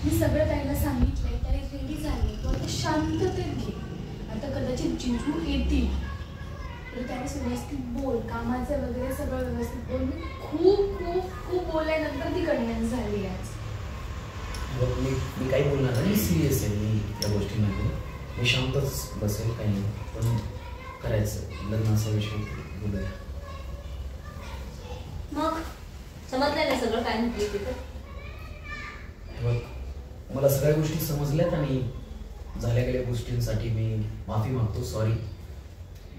मी सगळं ताईला सांगितलंय, ताई रेडी झाली, तू आता शांततेत घे. आता कदाचित जिजू येतील तर त्यावेळेस व्यवस्थित बोल, कामाचं वगैरे सगळं व्यवस्थित बोल. मी खूप खूप खूप बोलल्यानंतर ती कन्व्हिन्स झाली आज. मी काही बोलणार नाही, सिरियस आहे मी या गोष्टीमध्ये. मी शांतच बसेल, काही नाही, पण करायचं लग्न असा विषय बोलूया. मग समजलंय ना सगळं काय म्हटली तिथं? बघ, मला सगळ्या गोष्टी समजल्यात आणि झाल्या गेल्या गोष्टींसाठी मी माफी मागतो, सॉरी.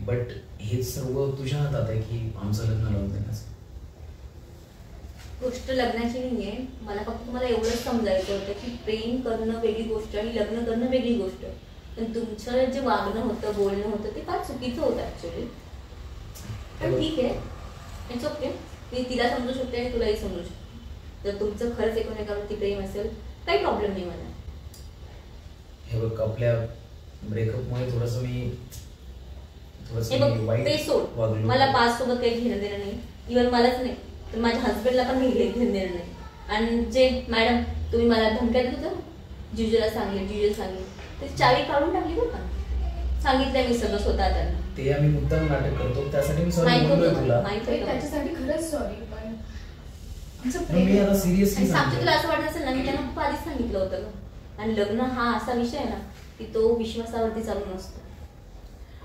बट हे सर्व तुझ्या हातात आहे की आमचं लग्न लावून देण्याचं. गोष्ट लग्नाची नाहीये, मला फक्त तुम्हाला एवढंच समजायचं होतं की प्रेम करणं वेगळी गोष्ट आणि लग्न करणं वेगळी गोष्ट. पण तुमचं जे वागणं होतं, बोलणं होतं ते फार चुकीचं होतं ऍक्च्युली. पण ठीक आहे, इट्स ओके. मी तिला समजू शकते आणि तुलाही समजू शकते. जर तुमचं खरंच एकमेकावरती प्रेम असेल काही प्रॉब्लेम नाही मला. हे बघ, आपल्या ब्रेकअपमुळे थोडंसं मी ते सोड. मला पास सोबत काही घेणं देणं नाही, इव्हन मलाच नाही तर माझ्या हस्बंडला पण घेणं देणं नाही. आणि जे मॅडम तुम्ही मला धमक्या देत होता, जिजूला सांगेल त्याची चावी काढून टाकली बरं का. सांगितलंय मी सगळं स्वतः त्यांना. ते आम्ही मुद्दाम नाटक करतो, त्यासाठी मी सॉरी बोलतोय तुला. त्याच्यासाठी खरंच सॉरी, पण मी आता सिरियसली सांगते तुला. असं वाटत असेल ना, मी त्यांना खूप आधीच सांगितलं होतं. आणि लग्न हा असा विषय आहे ना की तो विश्वासावरती चालू नसतो,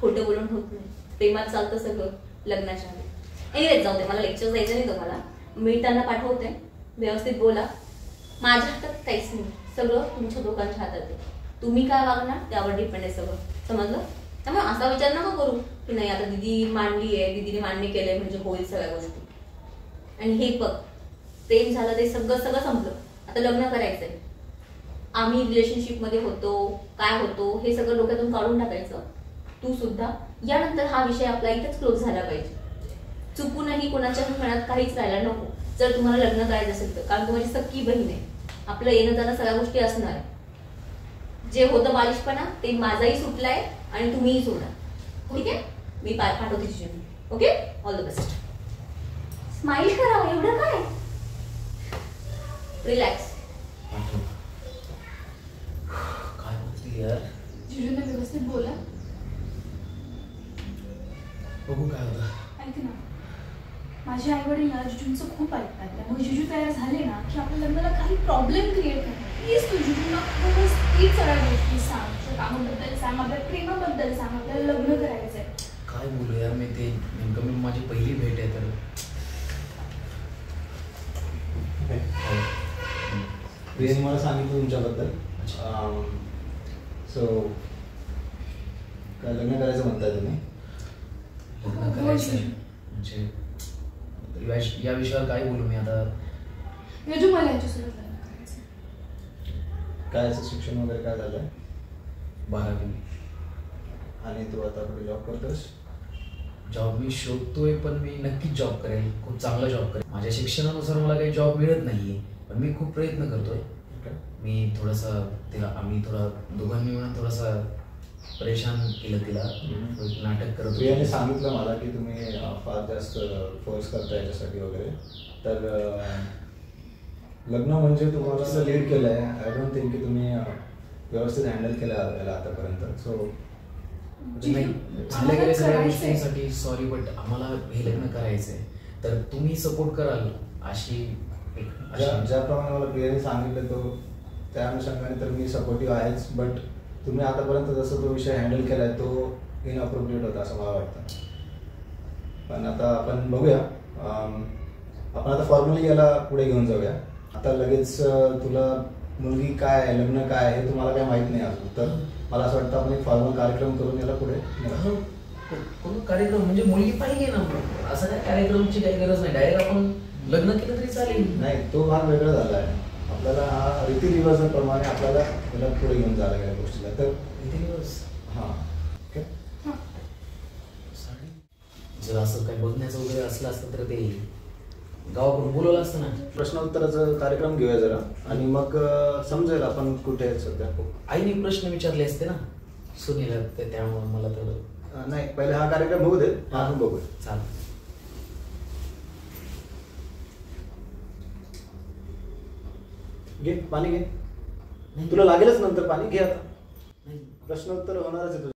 खोटं बोलून होत नाही. प्रेमात चालतं सगळं लग्नाच्या आधी. एनिवेज जाऊ दे, मला लेक्चर जायचं नाही तुम्हाला. मी त्यांना पाठवते, व्यवस्थित बोला. माझ्या हातात काहीच नाही, सगळं तुमच्या दोघांच्या हातात आहे. तुम्ही काय वागणार त्यावर डिपेंड आहे सगळं, समजलं? त्यामुळे असा विचार नका करू की नाही आता दिदी मांडली आहे, दिदीने मान्य केलंय म्हणजे होईल सगळ्या गोष्टी. आणि हे बघ, प्रेम झालं ते सगळं संपलं, आता लग्न करायचंय. आम्ही रिलेशनशिप मध्ये होतो, काय होतो हे सगळं डोक्यातून काढून टाकायचं. तू सुद्धा. यानंतर हा विषय आपला इथेच क्लोज झाला पाहिजे. चुकूनही कोणाच्या मनात काहीच राहायला नको जर तुम्हाला लग्न करायचं असेल तर. कारण तुम्हाला सख्खी बहीण आहे, आपलं येणं जाणं सगळ्या गोष्टी असणार आहे. जे होतं बालिशपणा ते माझाही सुटलाय आणि तुम्हीही सोडा, ठीक आहे? मी पाठवते जिजूंना. Okay, all the best. Smile करा, एवढं काय, रिलॅक्स. काय बोलते यार? जिजूंना व्यवस्थित बोला. बघू काय होतं. ऐक ना, माझे आई वडील ना जिजूंचं खूप ऐकतात. त्यामुळे जिजू तयार झाले ना की आपल्या लग्नाला काही प्रॉब्लेम क्रिएट करतात. प्लीज तू जिजूंना व्यवस्थित सगळ्या गोष्टी सांग, कामाबद्दल सांग, आपल्या प्रेमाबद्दल सांग, आपल्याला लग्न करायचंय. काय बोलू यार मी, ते नेमकं मी माझी पहिली भेट आहे तर. प्रियाने मला सांगितलं तुमच्याबद्दल. सो काय लग्न करायचं म्हणताय तुम्ही? लग्न करायचं म्हणजे या विषयावर काय बोलू मी आता? जिजू मला याच्यासोबत लग्न करायचं. काय शिक्षण वगैरे काय झालंय? 12वी. आणि तू आता कुठे जॉब करतोस? जॉब मी शोधतोय, पण मी नक्कीच जॉब करेल, खूप चांगला जॉब करेल. माझ्या शिक्षणानुसार मला काही जॉब मिळत नाहीये, पण मी खूप प्रयत्न करतोय. मी थोडासा तिला, आम्ही थोडा दोघांनी मिळून थोडासा परेशान केलं तिला, नाटक करत होतो. प्रियाने सांगितलं मला की तुम्ही फार जास्त फोर्स करता याच्यासाठी वगैरे. तर लग्न म्हणजे तुम्हाला लीड केलं आहे. आय डोंट थिंक की तुम्ही व्यवस्थित हँडल केलं याला आतापर्यंत. सो झाल्या गेल्या सगळ्या गोष्टींसाठी सॉरी, बट आम्हाला हे लग्न करायचंय तर तुम्ही सपोर्ट कराल अशी. ज्याप्रमाणे मला प्रियाने सांगितलं तो त्या अनुषंगाने तर मी सपोर्टिव्ह आहेच. बट तुम्ही आतापर्यंत जसं तो विषय हँडल केलाय तो इनअप्रोप्रिएट होता असं मला वाटतं. पण आता आपण बघूया, आपण आता फॉर्मली याला पुढे घेऊन जाऊया. आता लगेच तुला मुलगी काय, लग्न काय हे तुम्हाला काही माहीत नाही अजून. तर मला असं वाटतं आपण एक फॉर्मल कार्यक्रम करून याला पुढे. कार्यक्रम म्हणजे मुलगी पाहिजे ना, असं काय कार्यक्रमची काही गरज नाही, डायरेक्ट आपण लग्न केलं तरी चालेल. नाही, तो भाग वेगळा झाला आहे. आपल्याला हा रीतिरिवाज प्रमाणे आपल्याला त्याला पुढे घेऊन जायला गेल्या गोष्टीला. तर रीतिरिवाज हां, ओके. जर असं काही बघण्याचं वगैरे असलं असतं तर ते गावाकडून बोलवलं असतं ना. प्रश्नोत्तराचा कार्यक्रम घेऊया जरा आणि मग समजेल आपण कुठे आहेत सध्या. आईने प्रश्न विचारले असते ना सुनीला, त्यामुळे मला थोडं. नाही, पहिले हा कार्यक्रम बघू दे, आपण बघूया. चालेल. घे पाणी घे. नाही. तुला लागेलच नंतर पाणी, घे आता. नाही प्रश्नोत्तर होणारच आहे तुझं.